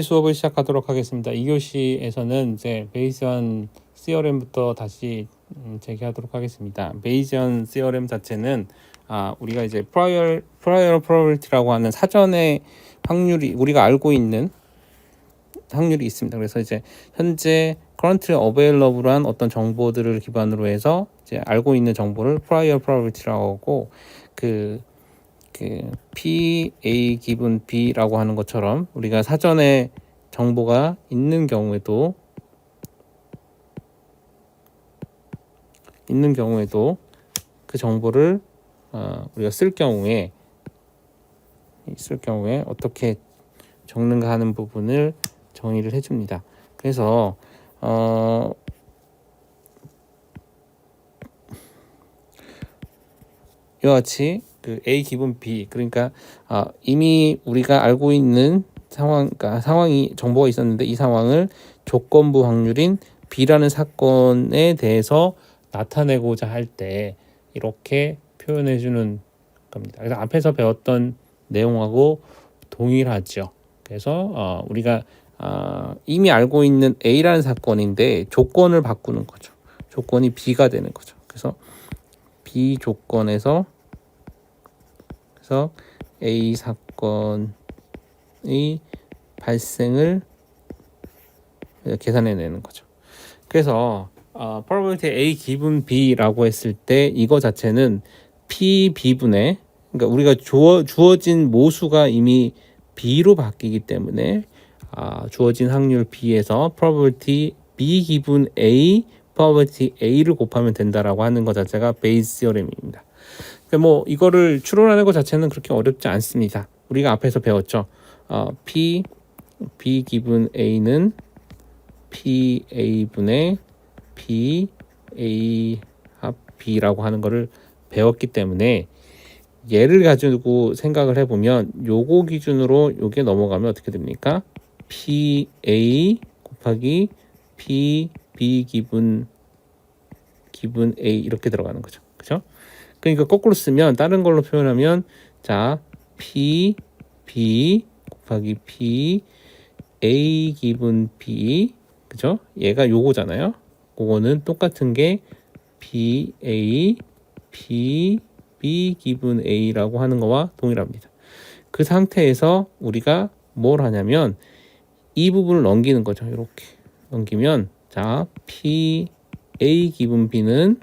수업을 시작하도록 하겠습니다. 2교시에서는 이제 베이지언 CRM부터 다시 재개하도록 하겠습니다. 베이지언 CRM 자체는 우리가 이제 prior probability라고 하는 사전에 확률이 우리가 알고 있는 확률이 있습니다. 그래서 이제 현재 currently available한 어떤 정보들을 기반으로 해서 이제 알고 있는 정보를 prior probability라고 하고 그 P, A 기분 B라고 하는 것처럼 우리가 사전에 정보가 있는 경우에도 그 정보를 우리가 쓸 경우에 어떻게 적는가 하는 부분을 정의를 해줍니다. 그래서 이와 같이 그 A 기분 B, 그러니까 이미 우리가 알고 있는 상황이 정보가 있었는데 이 상황을 조건부 확률인 B라는 사건에 대해서 나타내고자 할 때 이렇게 표현해 주는 겁니다. 그래서 앞에서 배웠던 내용하고 동일하죠. 그래서 우리가 이미 알고 있는 A라는 사건인데 조건을 바꾸는 거죠. 조건이 B가 되는 거죠. 그래서 B 조건에서 A 사건의 발생을 계산해내는 거죠. 그래서 probability A 기분 B라고 했을 때 이거 자체는 P, B분의, 그러니까 우리가 주어진 모수가 이미 B로 바뀌기 때문에 주어진 확률 B에서 probability B 기분 A, probability A를 곱하면 된다라고 하는 것 자체가 베이스 시어렘입니다. 뭐 이거를 추론하는 것 자체는 그렇게 어렵지 않습니다. 우리가 앞에서 배웠죠. P, B 기분 A는 P A분의 P A 합 B라고 하는 거를 배웠기 때문에 얘를 가지고 생각을 해보면 요거 기준으로 요게 넘어가면 어떻게 됩니까? P A 곱하기 P B 기분 A 이렇게 들어가는 거죠. 그죠? 그러니까 거꾸로 쓰면 다른 걸로 표현하면 자 P B 곱하기 P A 기분 B, 그죠? 얘가 요거잖아요. 그거는 똑같은 게 P A P B 기분 A라고 하는 거와 동일합니다. 그 상태에서 우리가 뭘 하냐면 이 부분을 넘기는 거죠. 이렇게 넘기면 자 P A 기분 B는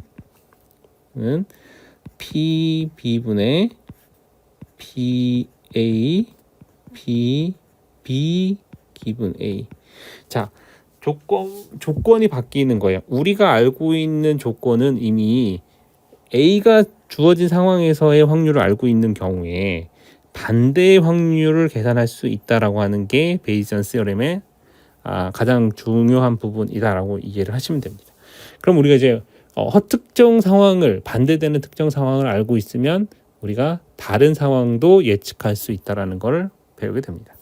P B분의 P A P B 기분 A. 자, 조건이 바뀌는 거예요. 우리가 알고 있는 조건은 이미 A가 주어진 상황에서의 확률을 알고 있는 경우에 반대의 확률을 계산할 수 있다라고 하는 게 베이지언 시어렘의 가장 중요한 부분이다라고 이해를 하시면 됩니다. 그럼 우리가 이제 특정 상황을 반대되는 특정 상황을 알고 있으면 우리가 다른 상황도 예측할 수 있다라는 걸 배우게 됩니다.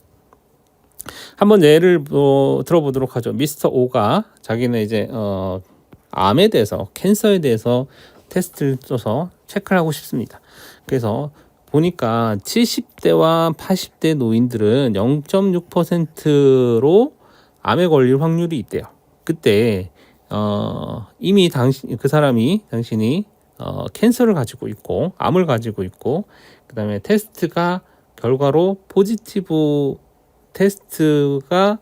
한번 예를 들어보도록 하죠. 미스터 O가 자기는 이제 암에 대해서 캔서에 대해서 테스트를 써서 체크를 하고 싶습니다. 그래서 보니까 70대와 80대 노인들은 0.6%로 암에 걸릴 확률이 있대요. 그때 이미 당신이 캔서를 가지고 있고 암을 가지고 있고 그다음에 테스트가 결과로 포지티브 테스트가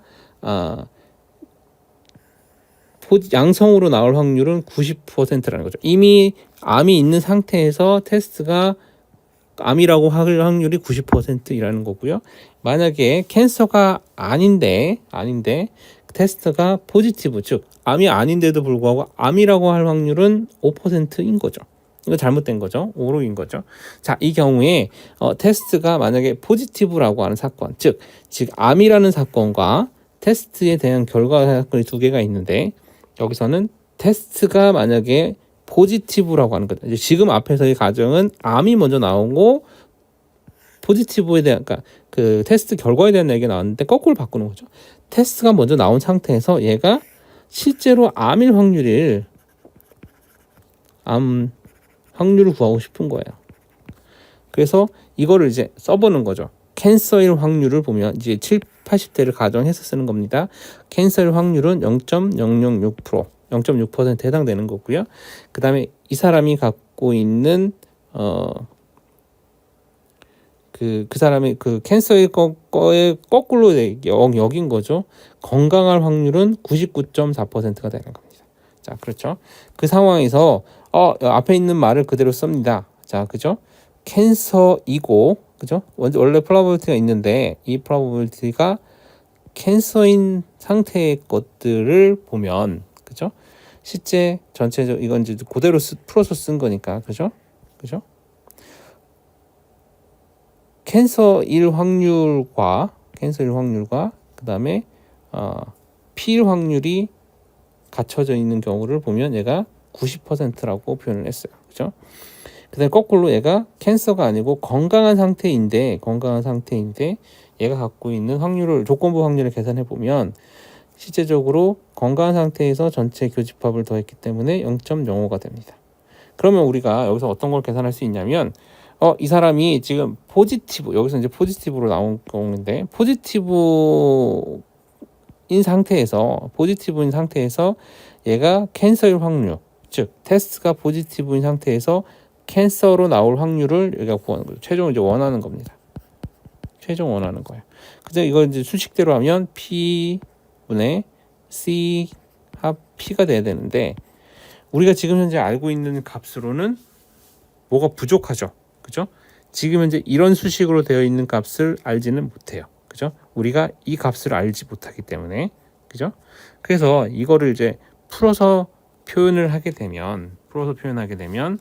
양성으로 나올 확률은 90%라는 거죠. 이미 암이 있는 상태에서 테스트가 암이라고 할 확률이 90%이라는 거고요. 만약에 캔서가 아닌데 테스트가 포지티브, 즉 암이 아닌데도 불구하고 암이라고 할 확률은 5%인 거죠. 이거 잘못된 거죠. 오록인 거죠. 자, 이 경우에 테스트가 만약에 포지티브라고 하는 사건, 즉 암이라는 사건과 테스트에 대한 결과 사건이 두 개가 있는데 여기서는 테스트가 만약에 포지티브라고 하는 거죠. 지금 앞에서의 가정은 암이 먼저 나오고 포지티브에 대한, 그러니까 그 테스트 결과에 대한 얘기가 나왔는데 거꾸로 바꾸는 거죠. 테스트가 먼저 나온 상태에서 얘가 실제로 암일 확률을 구하고 싶은 거예요. 그래서 이거를 이제 써보는 거죠. 캔서일 확률을 보면 이제 80대를 가정해서 쓰는 겁니다. 캔서일 확률은 0.006%, 0.6%에 해당되는 거고요. 그 다음에 이 사람이 갖고 있는 그 사람의 그 캔서일 거에 거꾸로 여긴 거죠. 건강할 확률은 99.4%가 되는 겁니다. 자, 그렇죠. 그 상황에서 앞에 있는 말을 그대로 씁니다. 자, 그죠? 캔서이고, 그죠? 원래 프로바빌리티가 있는데 이 프로바빌리티가 캔서인 상태의 것들을 보면, 그죠? 실제 전체적 이건 이제 그대로 풀어서 쓴 거니까, 그죠? 그죠? 캔서일 확률과 그다음에 피일 확률이 갖춰져 있는 경우를 보면 얘가 90%라고 표현을 했어요. 그죠? 그다음에 거꾸로 얘가 캔서가 아니고 건강한 상태인데 얘가 갖고 있는 확률을 조건부 확률을 계산해 보면 실제적으로 건강한 상태에서 전체 교집합을 더했기 때문에 0.05가 됩니다. 그러면 우리가 여기서 어떤 걸 계산할 수 있냐면 이 사람이 지금 포지티브, 여기서 이제 포지티브로 나온 경우인데 포지티브인 상태에서 얘가 캔서일 확률, 즉 테스트가 포지티브인 상태에서 캔서로 나올 확률을 여기가 구하는 거죠. 최종 이제 원하는 겁니다. 최종 원하는 거예요. 그래서 이걸 이제 수식대로 하면 P분의 C 합 P가 돼야 되는데 우리가 지금 현재 알고 있는 값으로는 뭐가 부족하죠. 그죠? 지금 현재 이런 수식으로 되어 있는 값을 알지는 못해요. 그죠? 우리가 이 값을 알지 못하기 때문에, 그죠? 그래서 이거를 이제 풀어서 표현을 하게 되면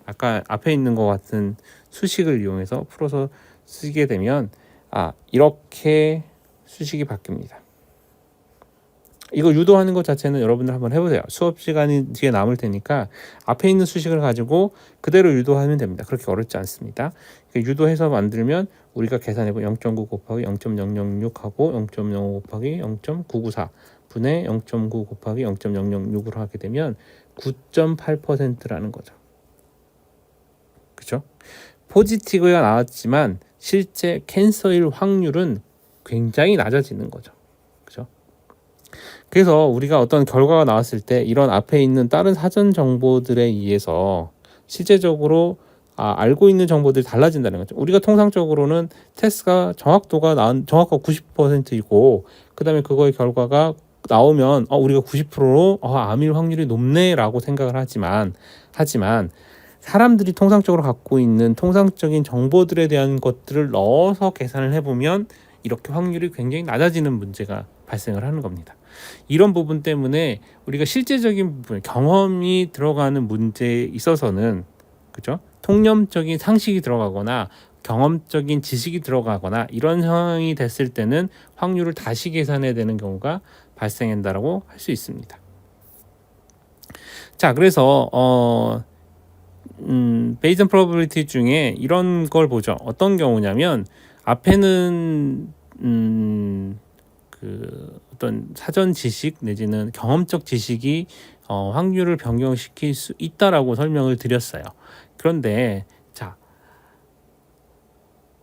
아까 앞에 있는 것 같은 수식을 이용해서 풀어서 쓰게 되면 이렇게 수식이 바뀝니다. 이거 유도하는 것 자체는 여러분들 한번 해보세요. 수업 시간이 뒤에 남을 테니까 앞에 있는 수식을 가지고 그대로 유도하면 됩니다. 그렇게 어렵지 않습니다. 유도해서 만들면 우리가 계산해보면 0.9 곱하기 0.006하고 0.05 곱하기 0.994 분의 0.9 곱하기 0.006으로 하게 되면 9.8%라는 거죠. 그렇죠? 포지티브가 나왔지만 실제 캔서일 확률은 굉장히 낮아지는 거죠. 그렇죠? 그래서 우리가 어떤 결과가 나왔을 때 이런 앞에 있는 다른 사전 정보들에 의해서 실제적으로 알고 있는 정보들이 달라진다는 거죠. 우리가 통상적으로는 테스트가 정확도가 정확하고 90%이고 그다음에 그거의 결과가 나오면 우리가 90%로 암일 확률이 높네라고 생각을 하지만 사람들이 통상적으로 갖고 있는 통상적인 정보들에 대한 것들을 넣어서 계산을 해보면 이렇게 확률이 굉장히 낮아지는 문제가 발생을 하는 겁니다. 이런 부분 때문에 우리가 실제적인 부분, 경험이 들어가는 문제에 있어서는 그죠? 통념적인 상식이 들어가거나 경험적인 지식이 들어가거나 이런 상황이 됐을 때는 확률을 다시 계산해야 되는 경우가 발생한다라고 할 수 있습니다. 자, 그래서 베이전 프로버빌리티 중에 이런 걸 보죠. 어떤 경우냐면 앞에는 그 어떤 사전 지식 내지는 경험적 지식이 확률을 변경시킬 수 있다라고 설명을 드렸어요. 그런데 자,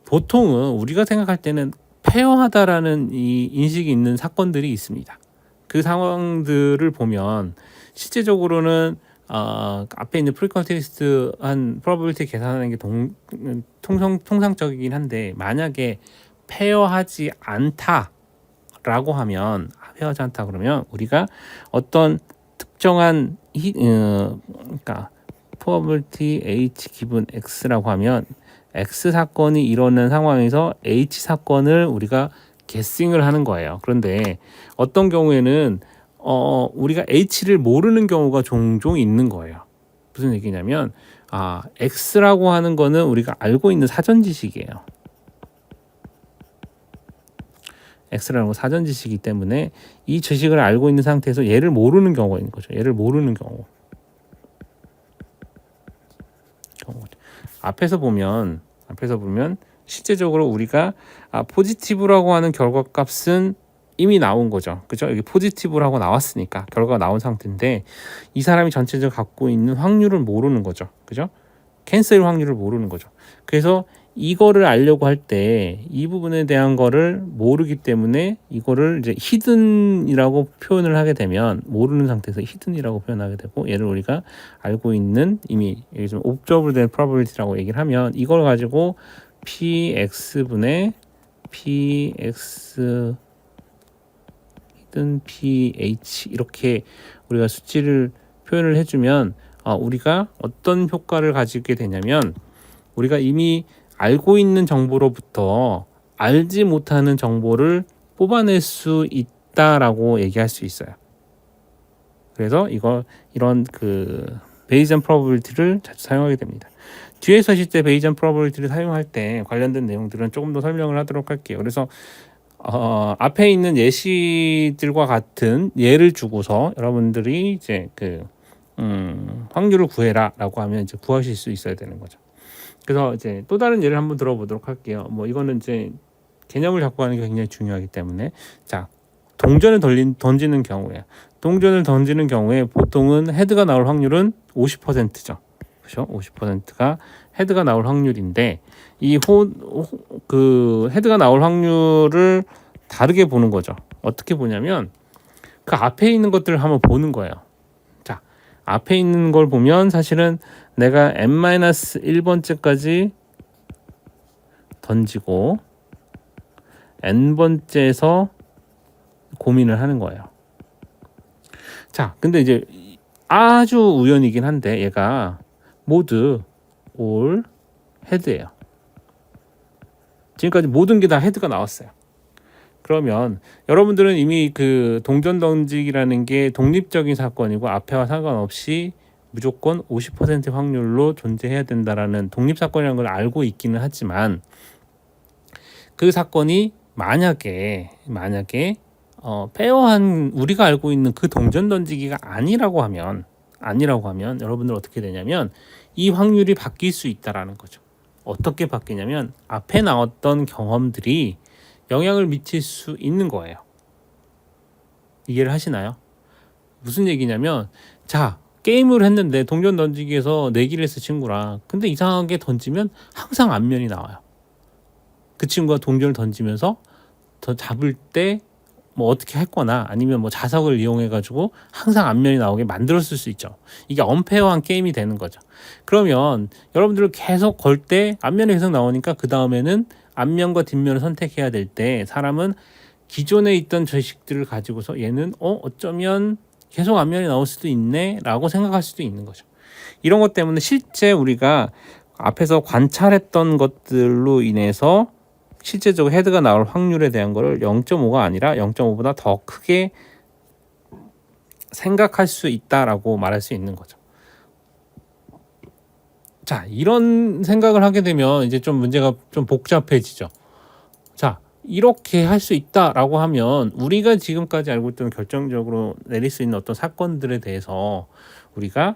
보통은 우리가 생각할 때는 페어하다라는 이 인식이 있는 사건들이 있습니다. 그 상황들을 보면 실제적으로는 앞에 있는 프리컨테스트한 프로버빌리티 계산하는 게 통상적이긴 한데 만약에 페어하지 않다라고 하면 페어하지 않다 그러면 우리가 어떤 특정한 그러니까 프로버빌리티 H 기분 X라고 하면 X 사건이 일어난 상황에서 H 사건을 우리가 게싱을 하는 거예요. 그런데 어떤 경우에는 우리가 H를 모르는 경우가 종종 있는 거예요. 무슨 얘기냐면 X라고 하는 거는 우리가 알고 있는 사전 지식이에요. X라는 건 사전 지식이기 때문에 이 지식을 알고 있는 상태에서 얘를 모르는 경우가 있는 거죠. 얘를 모르는 경우. 앞에서 보면 실제적으로 우리가 포지티브라고 하는 결과값은 이미 나온 거죠. 그죠? 여기 포지티브라고 나왔으니까 결과가 나온 상태인데 이 사람이 전체적으로 갖고 있는 확률을 모르는 거죠. 그죠? 캔슬 확률을 모르는 거죠. 그래서 이거를 알려고 할 때 이 부분에 대한 거를 모르기 때문에 이거를 이제 히든이라고 표현을 하게 되면, 모르는 상태에서 히든이라고 표현하게 되고, 얘를 우리가 알고 있는 이미 여기 좀 observed probability라고 얘기를 하면, 이걸 가지고 px분의 px 히든 ph 이렇게 우리가 수치를 표현을 해주면 우리가 어떤 효과를 가지게 되냐면, 우리가 이미 알고 있는 정보로부터 알지 못하는 정보를 뽑아낼 수 있다라고 얘기할 수 있어요. 그래서 이런 베이지안 프로버빌리티를 자주 사용하게 됩니다. 뒤에서 실제 베이지안 프로버빌리티를 사용할 때 관련된 내용들은 조금 더 설명을 하도록 할게요. 그래서 앞에 있는 예시들과 같은 예를 주고서 여러분들이 이제 확률을 구해라라고 하면 이제 구하실 수 있어야 되는 거죠. 그래서 이제 또 다른 예를 한번 들어보도록 할게요. 뭐 이거는 이제 개념을 잡고 가는 게 굉장히 중요하기 때문에, 자, 동전을 던지는 경우에 보통은 헤드가 나올 확률은 50%죠. 그렇죠? 50%가 헤드가 나올 확률인데, 헤드가 나올 확률을 다르게 보는 거죠. 어떻게 보냐면 그 앞에 있는 것들을 한번 보는 거예요. 자, 앞에 있는 걸 보면 사실은 내가 n-1번째까지 던지고 n번째에서 고민을 하는 거예요. 자, 근데 이제 아주 우연이긴 한데 얘가 모두 올 헤드예요. 지금까지 모든 게 다 헤드가 나왔어요. 그러면 여러분들은 이미 그 동전 던지기라는 게 독립적인 사건이고 앞에와 상관없이 무조건 50% 확률로 존재해야 된다라는 독립사건이라는 걸 알고 있기는 하지만, 그 사건이 만약에 페어한 우리가 알고 있는 그 동전 던지기가 아니라고 하면 여러분들 어떻게 되냐면 이 확률이 바뀔 수 있다라는 거죠. 어떻게 바뀌냐면 앞에 나왔던 경험들이 영향을 미칠 수 있는 거예요. 이해를 하시나요? 무슨 얘기냐면, 자, 게임을 했는데 동전 던지기에서 내기를 했어 친구랑. 근데 이상하게 던지면 항상 앞면이 나와요. 그 친구가 동전을 던지면서 더 잡을 때 뭐 어떻게 했거나 아니면 뭐 자석을 이용해 가지고 항상 앞면이 나오게 만들었을 수 있죠. 이게 언페어한 게임이 되는 거죠. 그러면 여러분들 계속 걸 때 앞면이 계속 나오니까 그 다음에는 앞면과 뒷면을 선택해야 될 때 사람은 기존에 있던 지식들을 가지고서 얘는 어쩌면 계속 앞면이 나올 수도 있네 라고 생각할 수도 있는 거죠. 이런 것 때문에 실제 우리가 앞에서 관찰했던 것들로 인해서 실제적으로 헤드가 나올 확률에 대한 거를 0.5가 아니라 0.5보다 더 크게 생각할 수 있다라고 말할 수 있는 거죠. 자, 이런 생각을 하게 되면 이제 좀 문제가 좀 복잡해지죠. 자, 이렇게 할 수 있다라고 하면 우리가 지금까지 알고 있던 결정적으로 내릴 수 있는 어떤 사건들에 대해서 우리가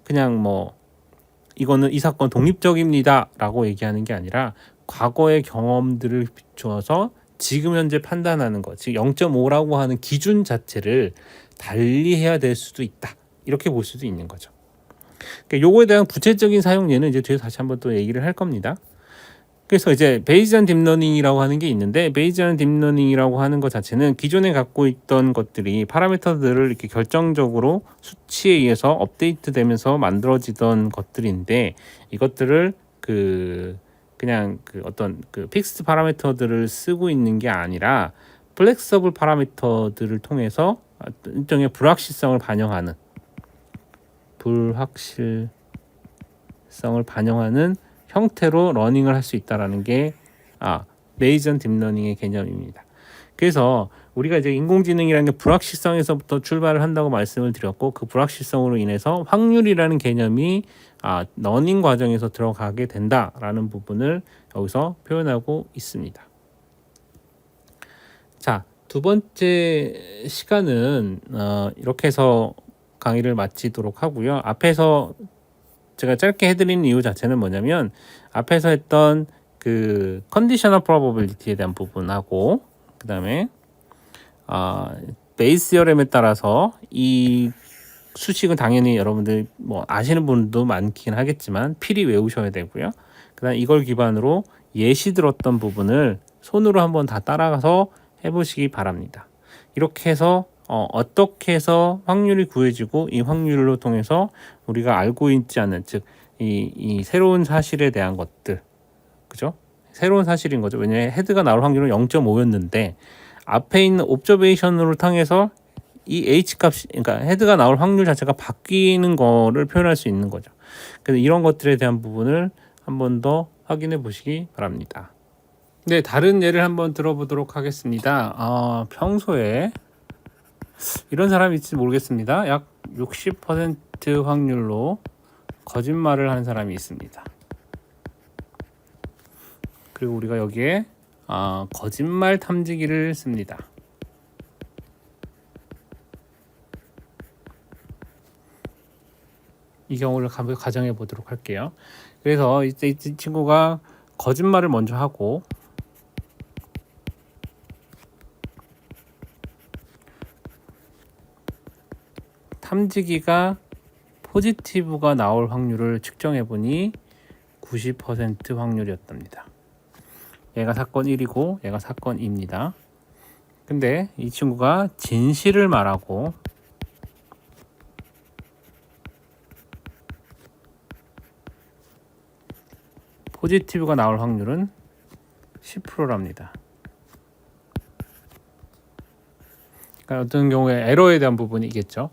그냥 뭐 이거는 이 사건 독립적입니다라고 얘기하는 게 아니라 과거의 경험들을 비추어서 지금 현재 판단하는 것, 즉 0.5라고 하는 기준 자체를 달리해야 될 수도 있다. 이렇게 볼 수도 있는 거죠. 그러니까 요거에 대한 구체적인 사용 예는 이제 뒤에 다시 한번 또 얘기를 할 겁니다. 그래서 이제 베이지안 딥러닝이라고 하는 게 있는데, 베이지안 딥러닝이라고 하는 것 자체는 기존에 갖고 있던 것들이 파라미터들을 이렇게 결정적으로 수치에 의해서 업데이트되면서 만들어지던 것들인데, 이것들을 그냥 어떤 픽스드 파라미터들을 쓰고 있는 게 아니라 플렉서블 파라미터들을 통해서 일종의 불확실성을 반영하는 형태로 러닝을 할 수 있다라는 게 베이지안 딥러닝의 개념입니다. 그래서 우리가 이제 인공지능이라는 게 불확실성에서부터 출발을 한다고 말씀을 드렸고, 그 불확실성으로 인해서 확률이라는 개념이 러닝 과정에서 들어가게 된다라는 부분을 여기서 표현하고 있습니다. 자, 두 번째 시간은 이렇게 해서 강의를 마치도록 하고요. 앞에서 제가 짧게 해드린 이유 자체는 뭐냐면, 앞에서 했던 그 컨디셔널 프로버빌리티에 대한 부분하고, 그 다음에 베이스 티어렘에 따라서 이 수식은 당연히 여러분들 뭐 아시는 분도 많긴 하겠지만 필히 외우셔야 되고요. 그 그다음 이걸 기반으로 예시 들었던 부분을 손으로 한번 다 따라가서 해보시기 바랍니다. 이렇게 해서 어떻게 해서 확률이 구해지고 이 확률로 통해서 우리가 알고 있지 않은 즉 이 새로운 사실에 대한 것들, 그죠? 새로운 사실인 거죠. 왜냐하면 헤드가 나올 확률은 0.5였는데 앞에 있는 옵저베이션으로 통해서 이 h 값이, 그러니까 헤드가 나올 확률 자체가 바뀌는 거를 표현할 수 있는 거죠. 그래서 이런 것들에 대한 부분을 한 번 더 확인해 보시기 바랍니다. 네, 다른 예를 한번 들어보도록 하겠습니다. 평소에 이런 사람이 있을지 모르겠습니다. 약 60% 확률로 거짓말을 하는 사람이 있습니다. 그리고 우리가 여기에 거짓말 탐지기를 씁니다. 이 경우를 가정해 보도록 할게요. 그래서 이제 이 친구가 거짓말을 먼저 하고 탐지기가 포지티브가 나올 확률을 측정해 보니 90% 확률이었답니다. 얘가 사건 1이고 얘가 사건 2입니다. 근데 이 친구가 진실을 말하고 포지티브가 나올 확률은 10%랍니다. 그러니까 어떤 경우에 에러에 대한 부분이 있겠죠.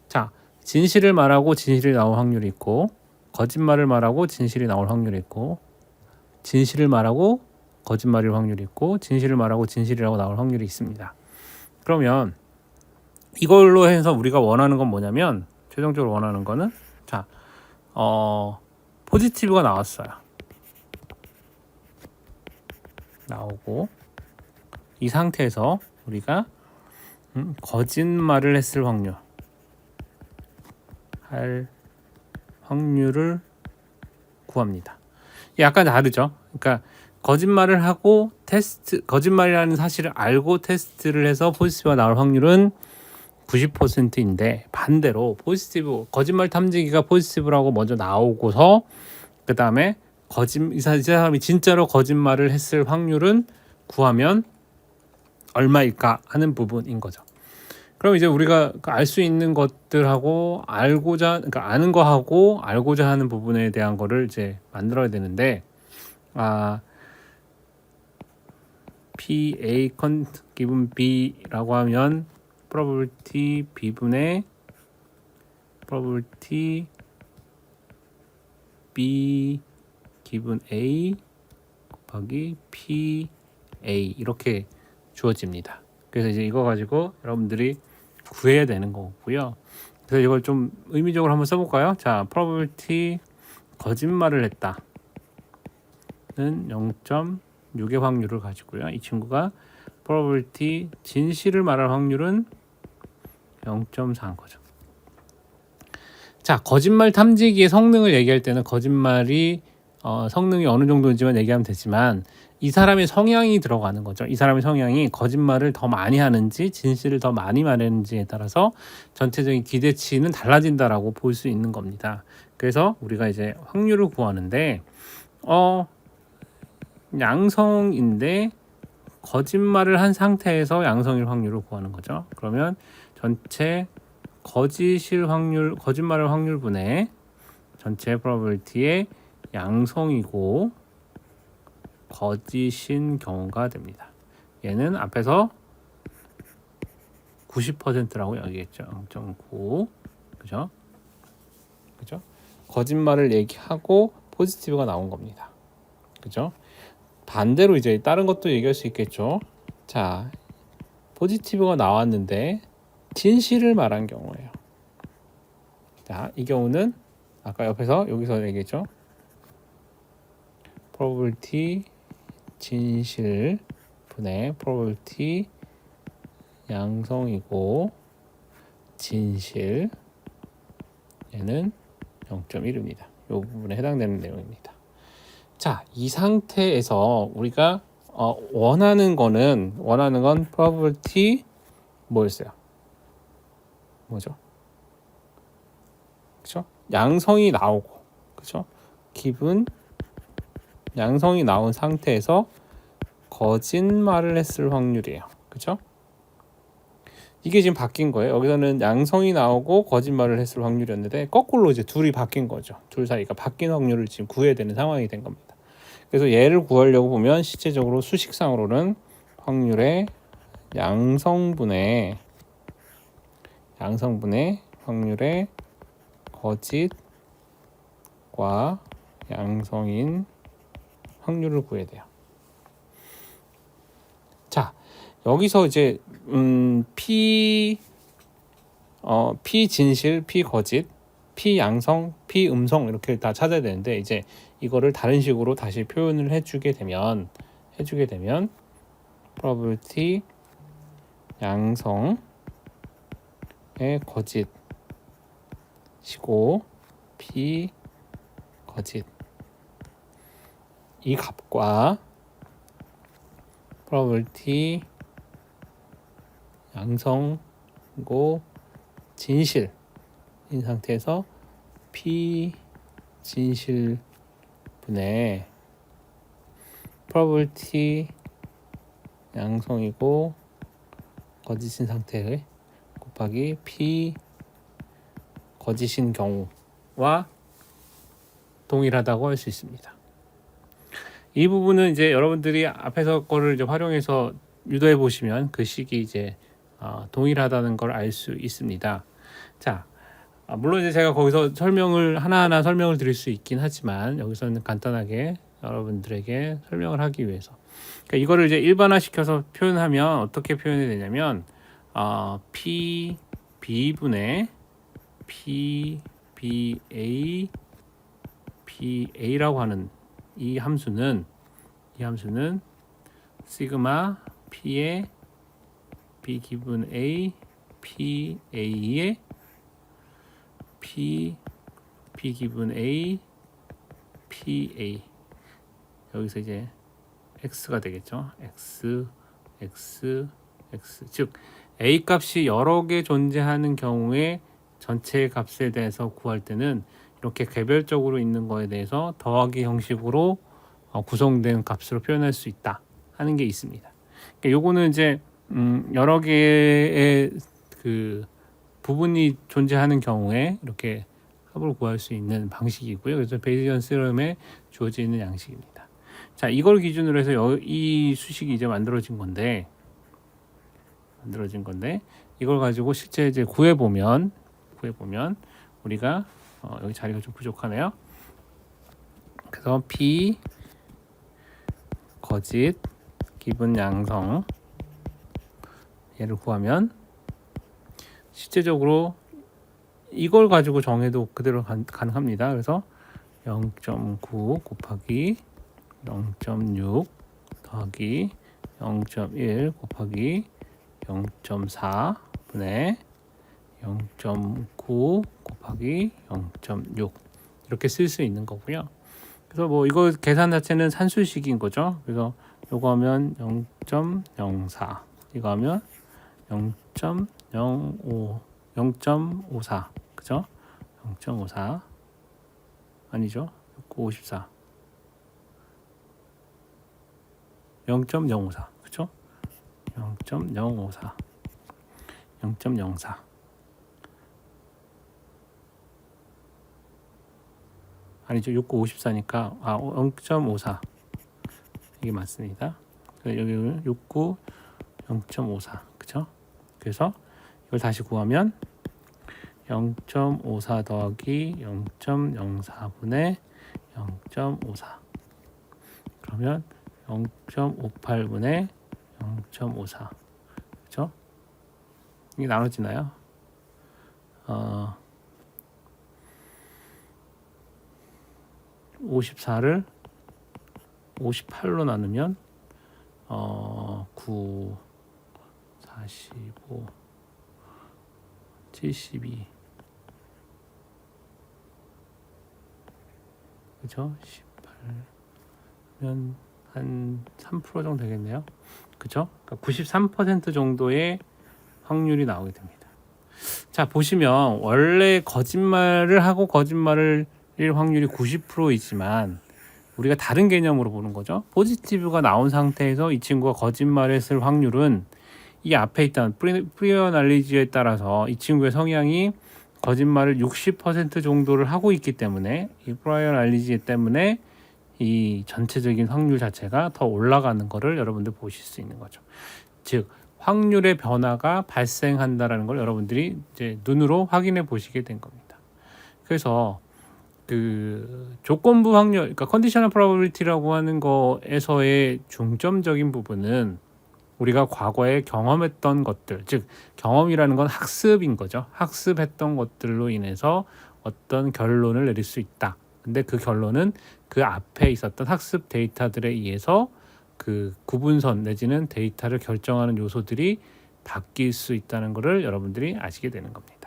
자, 진실을 말하고 진실이 나올 확률이 있고, 거짓말을 말하고 진실이 나올 확률이 있고, 진실을 말하고 거짓말일 확률이 있고, 진실을 말하고 진실이라고 나올 확률이 있습니다. 그러면 이걸로 해서 우리가 원하는 건 뭐냐면, 최종적으로 원하는 거는 자, 포지티브가 나왔어요. 나오고 이 상태에서 우리가 거짓말을 했을 확률을 구합니다. 약간 다르죠. 그러니까 거짓말을 하고 거짓말이라는 사실을 알고 테스트를 해서 포지티브가 나올 확률은 90%인데 반대로 거짓말 탐지기가 포지티브라고 먼저 나오고서 그 다음에 이 사람이 진짜로 거짓말을 했을 확률은 구하면 얼마일까 하는 부분인 거죠. 그럼 이제 우리가 알 수 있는 것들하고 그러니까 아는 거하고 알고자 하는 부분에 대한 거를 이제 만들어야 되는데, PA given B라고 하면 probability B분의 probability B given A 곱하기 PA 이렇게 주어집니다. 그래서 이제 이거 가지고 여러분들이 구해야 되는 거고요. 그래서 이걸 좀 의미적으로 한번 써볼까요? 자, probability 거짓말을 했다는 0.6의 확률을 가지고요. 이 친구가 probability 진실을 말할 확률은 0.4인 거죠. 자, 거짓말 탐지기의 성능을 얘기할 때는 거짓말이 성능이 어느 정도인지만 얘기하면 되지만 이 사람의 성향이 들어가는 거죠. 이 사람의 성향이 거짓말을 더 많이 하는지 진실을 더 많이 말하는지에 따라서 전체적인 기대치는 달라진다라고 볼 수 있는 겁니다. 그래서 우리가 이제 확률을 구하는데 양성인데 거짓말을 한 상태에서 양성일 확률을 구하는 거죠. 그러면 전체 거짓말의 확률분의 전체 프로버빌티의 양성이고 거짓인 경우가 됩니다. 얘는 앞에서 90%라고 얘기했죠. 0.9. 그죠? 거짓말을 얘기하고 포지티브가 나온 겁니다. 그죠? 반대로 이제 다른 것도 얘기할 수 있겠죠. 자, 포지티브가 나왔는데 진실을 말한 경우예요. 자, 이 경우는 아까 여기서 얘기했죠. probability 진실 분의 probability 양성이고 진실 얘는 0.1입니다. 이 부분에 해당되는 내용입니다. 자, 이 상태에서 우리가 원하는 건 probability 뭐였어요? 뭐죠? 그렇죠? 양성이 나오고, 그렇죠? 기분 양성이 나온 상태에서 거짓말을 했을 확률이에요. 그렇죠? 이게 지금 바뀐 거예요. 여기서는 양성이 나오고 거짓말을 했을 확률이었는데 거꾸로 이제 둘이 바뀐 거죠. 둘 사이가 바뀐 확률을 지금 구해야 되는 상황이 된 겁니다. 그래서 얘를 구하려고 보면 실제적으로 수식상으로는 확률의 양성분의 확률의 거짓과 양성인 확률을 구해야 돼요. 자, 여기서 이제 피진실, 피거짓, 피양성, 피음성 이렇게 다 찾아야 되는데 이제 이거를 다른 식으로 다시 표현을 해주게 되면 probability 양성의 거짓이고 피거짓 이 값과 probability 양성이고 진실인 상태에서 피진실분의 probability 양성이고 거짓인 상태에 곱하기 피거짓인 경우와 동일하다고 할 수 있습니다. 이 부분은 이제 여러분들이 앞에서 거를 이제 활용해서 유도해 보시면 그 식이 이제 동일하다는 걸 알 수 있습니다. 자, 물론 이제 제가 거기서 하나하나 설명을 드릴 수 있긴 하지만 여기서는 간단하게 여러분들에게 설명을 하기 위해서 그러니까 이거를 이제 일반화시켜서 표현하면 어떻게 표현이 되냐면 PB분의 PBA라고 하는 이 함수는 시그마 P의 B 기분 A PA의 B 기분 A PA 여기서 이제 X가 되겠죠. X 즉 A 값이 여러 개 존재하는 경우에 전체 값에 대해서 구할 때는 이렇게 개별적으로 있는 거에 대해서 더하기 형식으로 구성된 값으로 표현할 수 있다 하는 게 있습니다. 그러니까 요거는 이제 여러 개의 그 부분이 존재하는 경우에 이렇게 합을 구할 수 있는 방식이고요. 그래서 베이지언 스럼에 주어져 있는 양식입니다. 자, 이걸 기준으로 해서 이 수식이 이제 만들어진 건데 이걸 가지고 실제 이제 구해 보면 우리가 여기 자리가 좀 부족하네요. 그래서 P 거짓 기분 양성 얘를 구하면 실제적으로 이걸 가지고 정해도 그대로 가능합니다. 그래서 0.9 곱하기 0.6 더하기 0.1 곱하기 0.4 분의 0.9 곱하기 0.6 이렇게 쓸 수 있는 거고요. 그래서 뭐 이거 계산 자체는 산술식인 거죠. 그래서 요거 하면 0.04 이거 하면 0.54 그죠? 0.54 아니죠? 54 0.054 그죠? 0.054 0.04 아니죠. 6954니까 0.54 이게 맞습니다. 여기 69 0.54 그죠? 그래서 이걸 다시 구하면 0.54 더하기 0.04분의 0.54 그러면 0.58분의 0.54 그죠? 이게 나눠지나요? 54를 58로 나누면 9 45 72 그죠? 18면 한 3% 정도 되겠네요. 그죠? 그러니까 93% 정도의 확률이 나오게 됩니다. 자, 보시면 원래 거짓말을 하고 거짓말을 일 확률이 90%이지만 우리가 다른 개념으로 보는 거죠. 포지티브가 나온 상태에서 이 친구가 거짓말했을 확률은 이 앞에 있던 프리어 날리지에 따라서 이 친구의 성향이 거짓말을 60% 정도를 하고 있기 때문에 이 프리어 날리지 때문에 이 전체적인 확률 자체가 더 올라가는 것을 여러분들 보실 수 있는 거죠. 즉 확률의 변화가 발생한다라는 걸 여러분들이 이제 눈으로 확인해 보시게 된 겁니다. 그래서 그 조건부 확률, 그러니까 컨디셔널 프로버빌리티라고 하는 거에서의 중점적인 부분은 우리가 과거에 경험했던 것들, 즉 경험이라는 건 학습인 거죠. 학습했던 것들로 인해서 어떤 결론을 내릴 수 있다. 근데 그 결론은 그 앞에 있었던 학습 데이터들에 의해서 그 구분선 내지는 데이터를 결정하는 요소들이 바뀔 수 있다는 것을 여러분들이 아시게 되는 겁니다.